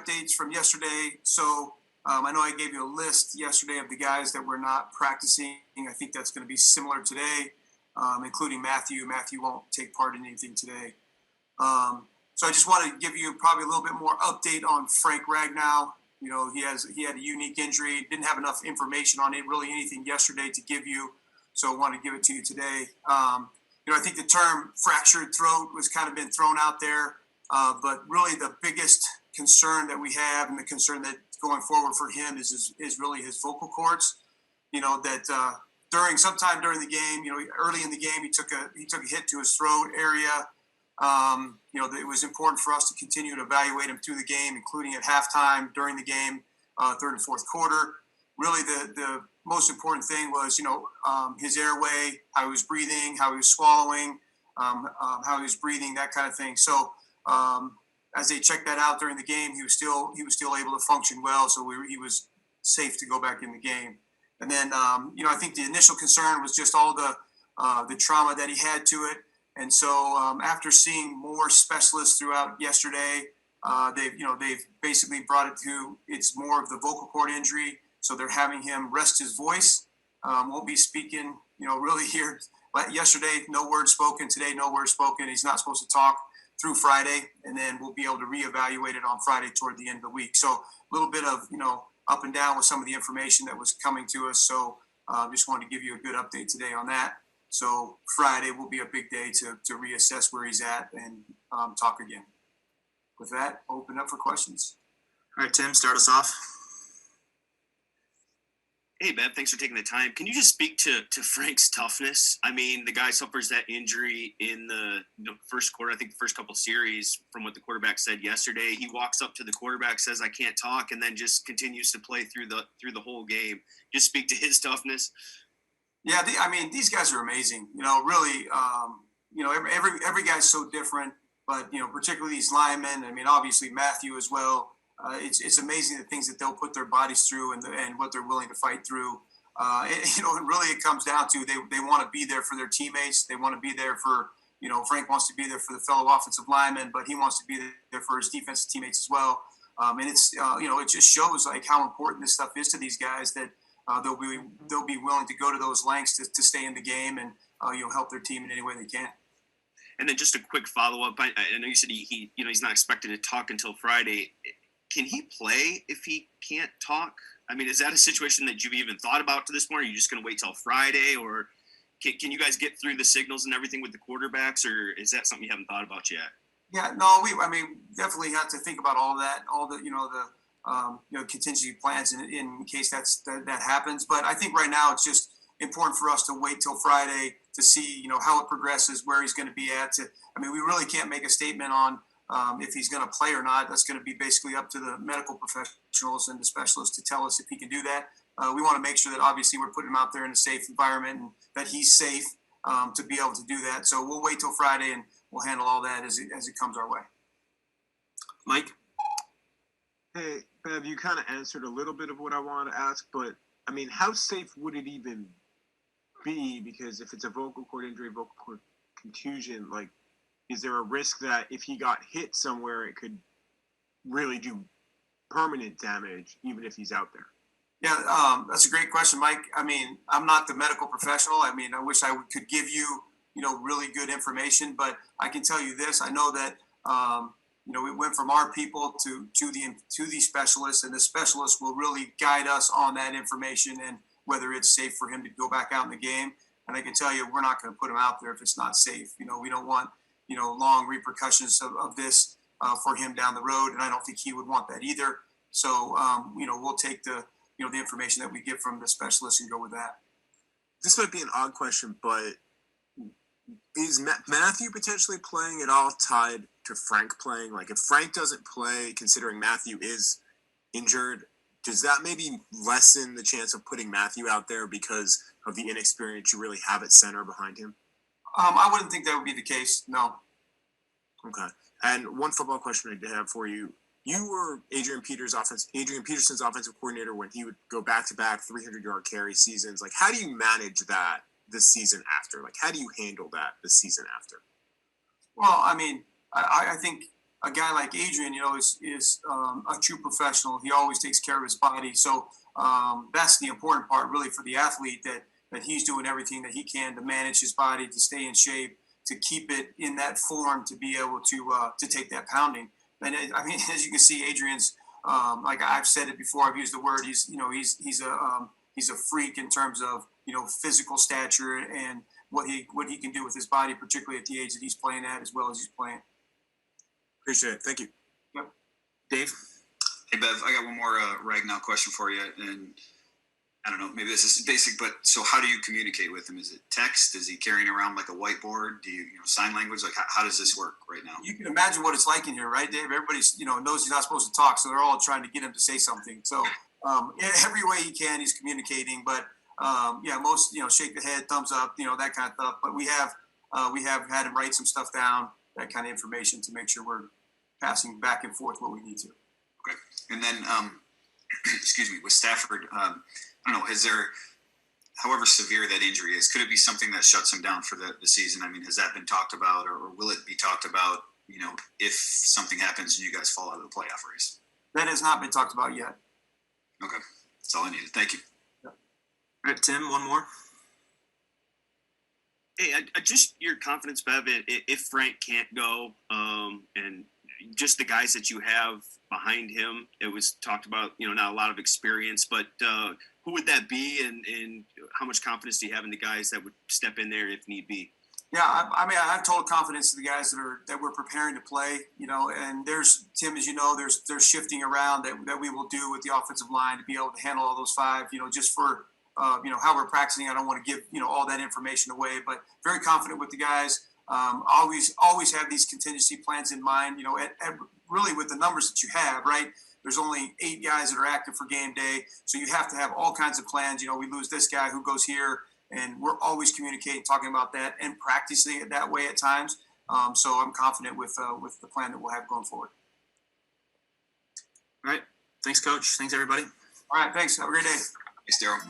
updates from yesterday. So I know I gave you a list yesterday of the guys that were not practicing. I think that's going to be similar today, including Matthew. Matthew won't take part in anything today. So I just want to give you probably a little bit more update on Frank Ragnow. You know, he had a unique injury. Didn't have enough information on it, really anything yesterday to give you. So I want to give it to you today. I think the term fractured throat was kind of been thrown out there. But really the biggest concern that we have, and the concern that going forward for him is really his vocal cords. That sometime during the game, early in the game, he took a hit to his throat area. It was important for us to continue to evaluate him through the game, including at halftime, during the game, third and fourth quarter. Really, the most important thing was, his airway, how he was breathing, how he was swallowing, how he was breathing, that kind of thing. So as they checked that out during the game, he was still able to function well. So he was safe to go back in the game. And then, I think the initial concern was just all the trauma that he had to it. And so after seeing more specialists throughout yesterday, they've basically brought it to it's more of the vocal cord injury. So they're having him rest his voice. Won't be speaking, really here. Yesterday, no words spoken. Today, no words spoken. He's not supposed to talk through Friday, and then we'll be able to reevaluate it on Friday toward the end of the week. So a little bit of, up and down with some of the information that was coming to us. So just wanted to give you a good update today on that. So Friday will be a big day to reassess where he's at and talk again. With that, I'll open up for questions. All right, Tim, start us off. Hey, Bev, thanks for taking the time. Can you just speak to Frank's toughness? I mean, the guy suffers that injury in the first quarter, I think the first couple series, from what the quarterback said yesterday. He walks up to the quarterback, says, "I can't talk," and then just continues to play through the whole game. Just speak to his toughness. Yeah, these guys are amazing. Really, every guy's so different, but, particularly these linemen. Obviously Matthew as well. It's amazing the things that they'll put their bodies through and what they're willing to fight through. Really it comes down to they want to be there for their teammates. They want to be there for, Frank wants to be there for the fellow offensive linemen, but he wants to be there for his defensive teammates as well. And it's, it just shows like how important this stuff is to these guys that they'll be willing to go to those lengths to stay in the game and, help their team in any way they can. And then just a quick follow-up. I know you said he's not expected to talk until Friday. Can he play if he can't talk? Is that a situation that you've even thought about to this point? Or are you just going to wait till Friday? Or can you guys get through the signals and everything with the quarterbacks? Or is that something you haven't thought about yet? Yeah, no, we definitely have to think about all that, all the, the contingency plans in case that happens. But I think right now it's just important for us to wait till Friday to see, how it progresses, where he's going to be at. We really can't make a statement on if he's going to play or not. That's going to be basically up to the medical professionals and the specialists to tell us if he can do that. We want to make sure that obviously we're putting him out there in a safe environment and that he's safe to be able to do that. So we'll wait till Friday and we'll handle all that as it comes our way. Mike? Hey, Bev, you kind of answered a little bit of what I wanted to ask, but how safe would it even be? Because if it's a vocal cord injury, vocal cord contusion, is there a risk that if he got hit somewhere, it could really do permanent damage, even if he's out there? Yeah, that's a great question, Mike. I'm not the medical professional. I wish I could give you, really good information, but I can tell you this. I know that, we went from our people to the specialists, and the specialists will really guide us on that information and whether it's safe for him to go back out in the game. And I can tell you, we're not going to put him out there if it's not safe. We don't want, long repercussions of this for him down the road. And I don't think he would want that either. So, we'll take the information that we get from the specialists and go with that. This might be an odd question, but is Matthew potentially playing at all tied to Frank playing? If Frank doesn't play, considering Matthew is injured, does that maybe lessen the chance of putting Matthew out there because of the inexperience you really have at center behind him? I wouldn't think that would be the case, no. Okay. And one football question I have for you. You were Adrian Peterson's offensive coordinator when he would go back-to-back 300-yard carry seasons. How do you manage that this season after? How do you handle that the season after? Well, I think a guy like Adrian, is a true professional. He always takes care of his body. So that's the important part, really, for the athlete, that he's doing everything that he can to manage his body, to stay in shape, to keep it in that form, to be able to take that pounding. And I mean, as you can see, Adrian's like I've said it before. I've used the word. He's a freak in terms of physical stature and what he can do with his body, particularly at the age that he's playing at, as well as he's playing. Appreciate it. Thank you. Yep. Dave? Hey, Bev, I got one more Ragnow question for you. And I don't know, maybe this is basic, but so how do you communicate with him? Is it text? Is he carrying around like a whiteboard? Do you, sign language? Like, how does this work right now? You can imagine what it's like in here, right, Dave? Everybody's, knows he's not supposed to talk, so they're all trying to get him to say something. So every way he can, he's communicating. But most, shake the head, thumbs up, that kind of stuff. But we have had him write some stuff down, that kind of information, to make sure we're passing back and forth what we need to. Okay. And then, excuse me, with Stafford, I don't know, has there, however severe that injury is, could it be something that shuts him down for the season? I mean, has that been talked about, or will it be talked about, if something happens and you guys fall out of the playoff race? That has not been talked about yet. Okay. That's all I needed. Thank you. All right, Tim, one more. Hey, just your confidence, Bev, if Frank can't go, and just the guys that you have behind him. It was talked about, not a lot of experience, but who would that be, and how much confidence do you have in the guys that would step in there if need be? Yeah, I mean, I have total confidence in the guys that we're preparing to play. And there's, Tim, as you know, there's shifting around that we will do with the offensive line to be able to handle all those five. Just for how we're practicing. I don't want to give all that information away, but very confident with the guys. Always have these contingency plans in mind. At really with the numbers that you have, right? There's only 8 guys that are active for game day, so you have to have all kinds of plans. We lose this guy, who goes here, and we're always communicating, talking about that, and practicing it that way at times. So I'm confident with the plan that we'll have going forward. All right. Thanks, Coach. Thanks, everybody. All right. Thanks. Have a great day. Thanks, Darrell.